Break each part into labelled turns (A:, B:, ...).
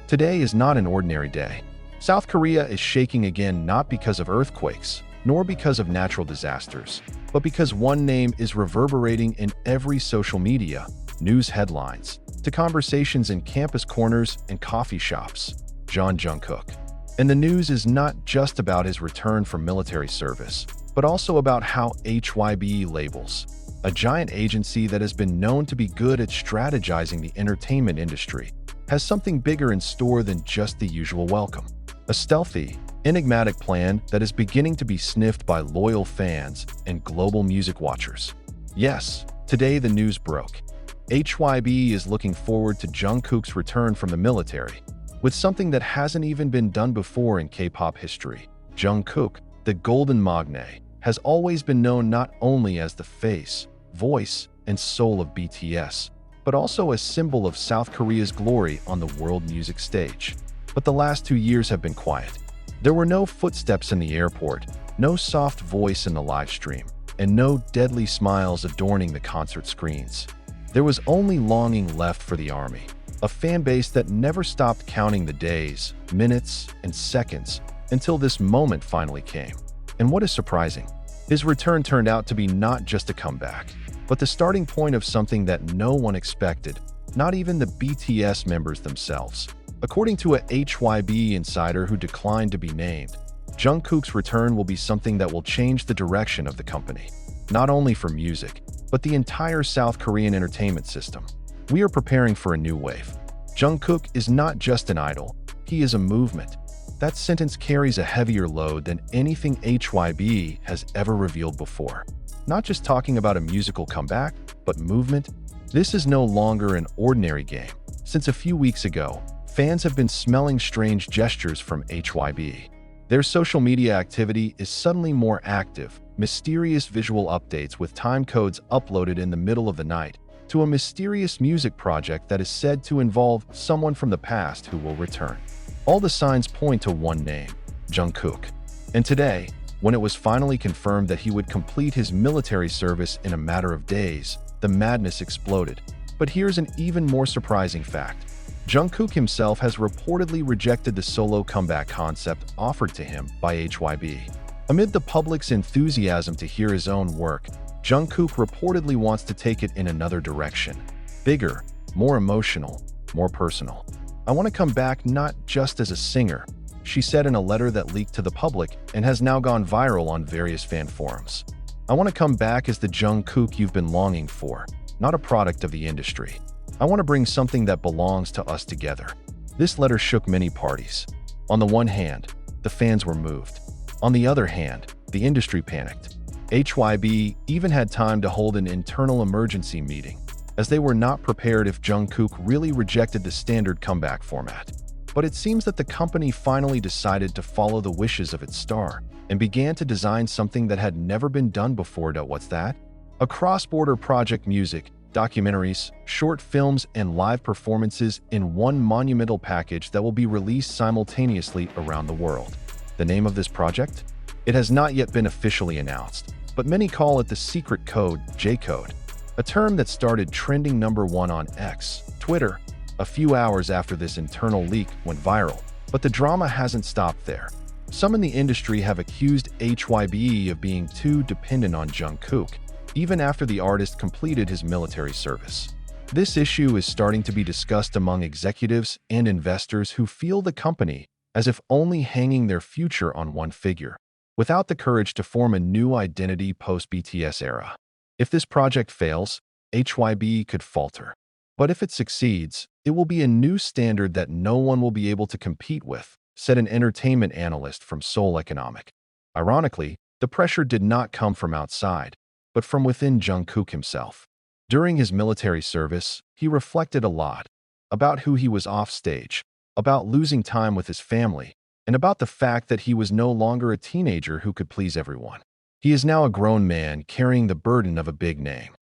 A: Today is not an ordinary day. South Korea is shaking again not because of earthquakes, nor because of natural disasters, but because one name is reverberating in every social media, news headlines, to conversations in campus corners and coffee shops: Jungkook. And the news is not just about his return from military service, but also about how HYBE Labels, a giant agency that has been known to be good at strategizing the entertainment industry, has something bigger in store than just the usual welcome. A stealthy, enigmatic plan that is beginning to be sniffed by loyal fans and global music watchers. Yes, today the news broke. HYBE is looking forward to Jungkook's return from the military, with something that hasn't even been done before in K-pop history. Jungkook, the Golden Magne, has always been known not only as the face, voice, and soul of BTS, but also a symbol of South Korea's glory on the world music stage. But the last 2 years have been quiet. There were no footsteps in the airport, no soft voice in the live stream, and no deadly smiles adorning the concert screens. There was only longing left for the army, a fan base that never stopped counting the days, minutes, and seconds until this moment finally came. And what is surprising, his return turned out to be not just a comeback, but the starting point of something that no one expected, not even the BTS members themselves. According to a HYBE insider who declined to be named, Jungkook's return will be something that will change the direction of the company, not only for music, but the entire South Korean entertainment system. We are preparing for a new wave. Jungkook is not just an idol, he is a movement. That sentence carries a heavier load than anything HYBE has ever revealed before. Not just talking about a musical comeback, but movement. This is no longer an ordinary game. Since a few weeks ago, fans have been smelling strange gestures from HYBE. Their social media activity is suddenly more active, mysterious visual updates with time codes uploaded in the middle of the night, to a mysterious music project that is said to involve someone from the past who will return. All the signs point to one name: Jungkook. And today, when it was finally confirmed that he would complete his military service in a matter of days, the madness exploded. But here's an even more surprising fact. Jungkook himself has reportedly rejected the solo comeback concept offered to him by HYBE. Amid the public's enthusiasm to hear his own work, Jungkook reportedly wants to take it in another direction. Bigger, more emotional, more personal. "I want to come back not just as a singer," she said in a letter that leaked to the public and has now gone viral on various fan forums. "I want to come back as the Jungkook you've been longing for, not a product of the industry. I want to bring something that belongs to us together." This letter shook many parties. On the one hand, the fans were moved. On the other hand, the industry panicked. HYBE even had time to hold an internal emergency meeting, as they were not prepared if Jungkook really rejected the standard comeback format. But it seems that the company finally decided to follow the wishes of its star and began to design something that had never been done before. What's that? A cross-border project: music, documentaries, short films, and live performances in one monumental package that will be released simultaneously around the world. The name of this project? It has not yet been officially announced, but many call it the secret code, J-code, a term that started trending #1 on X, Twitter, a few hours after this internal leak went viral. But the drama hasn't stopped there. Some in the industry have accused HYBE of being too dependent on Jungkook, even after the artist completed his military service. This issue is starting to be discussed among executives and investors who feel the company as if only hanging their future on one figure, without the courage to form a new identity post-BTS era. If this project fails, HYBE could falter. But if it succeeds, it will be a new standard that no one will be able to compete with, said an entertainment analyst from Seoul Economic. Ironically, the pressure did not come from outside, but from within Jungkook himself. During his military service, he reflected a lot about who he was off stage, about losing time with his family, and about the fact that he was no longer a teenager who could please everyone. He is now a grown man carrying the burden of a big name.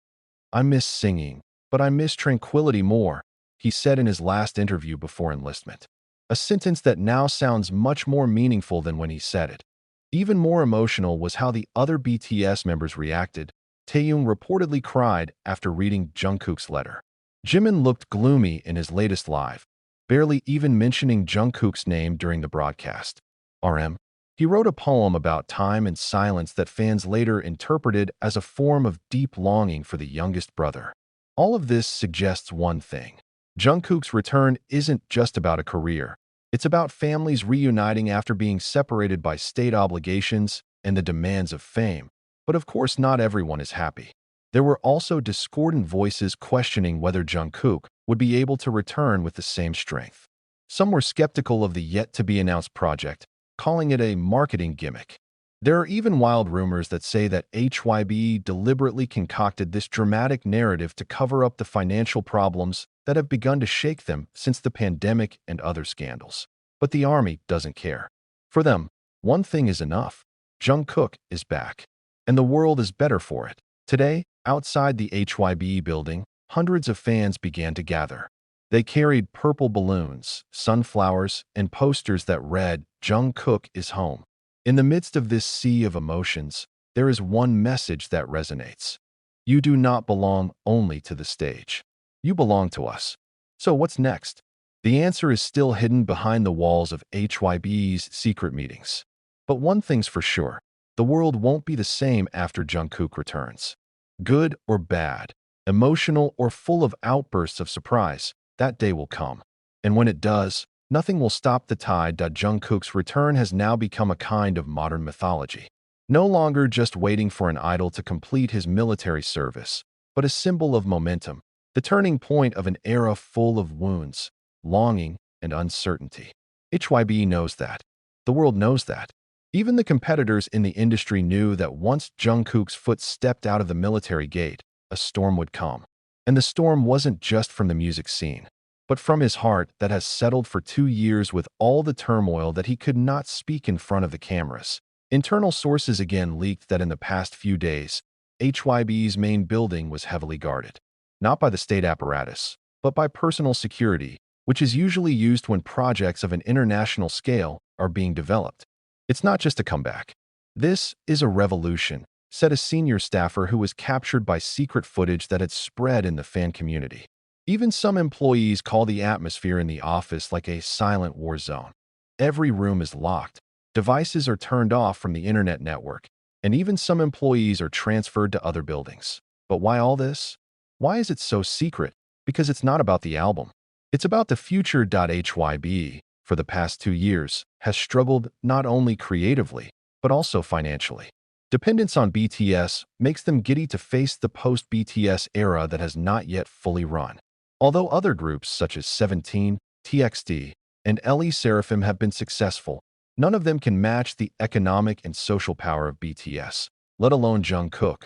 A: "I miss singing, but I miss tranquility more," he said in his last interview before enlistment. A sentence that now sounds much more meaningful than when he said it. Even more emotional was how the other BTS members reacted. Taehyung reportedly cried after reading Jungkook's letter. Jimin looked gloomy in his latest live, barely even mentioning Jungkook's name during the broadcast. RM. He wrote a poem about time and silence that fans later interpreted as a form of deep longing for the youngest brother. All of this suggests one thing. Jungkook's return isn't just about a career. It's about families reuniting after being separated by state obligations and the demands of fame. But of course, not everyone is happy. There were also discordant voices questioning whether Jungkook would be able to return with the same strength. Some were skeptical of the yet-to-be-announced project, calling it a marketing gimmick. There are even wild rumors that say that HYBE deliberately concocted this dramatic narrative to cover up the financial problems that have begun to shake them since the pandemic and other scandals. But the army doesn't care. For them, one thing is enough. Jungkook is back. And the world is better for it. Today, outside the HYBE building, hundreds of fans began to gather. They carried purple balloons, sunflowers, and posters that read, "Jungkook is home." In the midst of this sea of emotions, there is one message that resonates. You do not belong only to the stage. You belong to us. So what's next? The answer is still hidden behind the walls of HYBE's secret meetings. But one thing's for sure. The world won't be the same after Jungkook returns. Good or bad, emotional or full of outbursts of surprise, that day will come. And when it does, nothing will stop the tide. Jungkook's return has now become a kind of modern mythology. No longer just waiting for an idol to complete his military service, but a symbol of momentum, the turning point of an era full of wounds, longing, and uncertainty. HYBE knows that. The world knows that. Even the competitors in the industry knew that once Jungkook's foot stepped out of the military gate, a storm would come. And the storm wasn't just from the music scene, but from his heart that has settled for 2 years with all the turmoil that he could not speak in front of the cameras. Internal sources again leaked that in the past few days, HYBE's main building was heavily guarded. Not by the state apparatus, but by personal security, which is usually used when projects of an international scale are being developed. It's not just a comeback. This is a revolution, said a senior staffer who was captured by secret footage that had spread in the fan community. Even some employees call the atmosphere in the office like a silent war zone. Every room is locked, devices are turned off from the internet network, and even some employees are transferred to other buildings. But why all this? Why is it so secret? Because it's not about the album. It's about the future. HYBE, for the past 2 years, has struggled not only creatively, but also financially. Dependence on BTS makes them giddy to face the post-BTS era that has not yet fully run. Although other groups such as 17, TXT, and LE Seraphim have been successful, none of them can match the economic and social power of BTS, let alone Jungkook,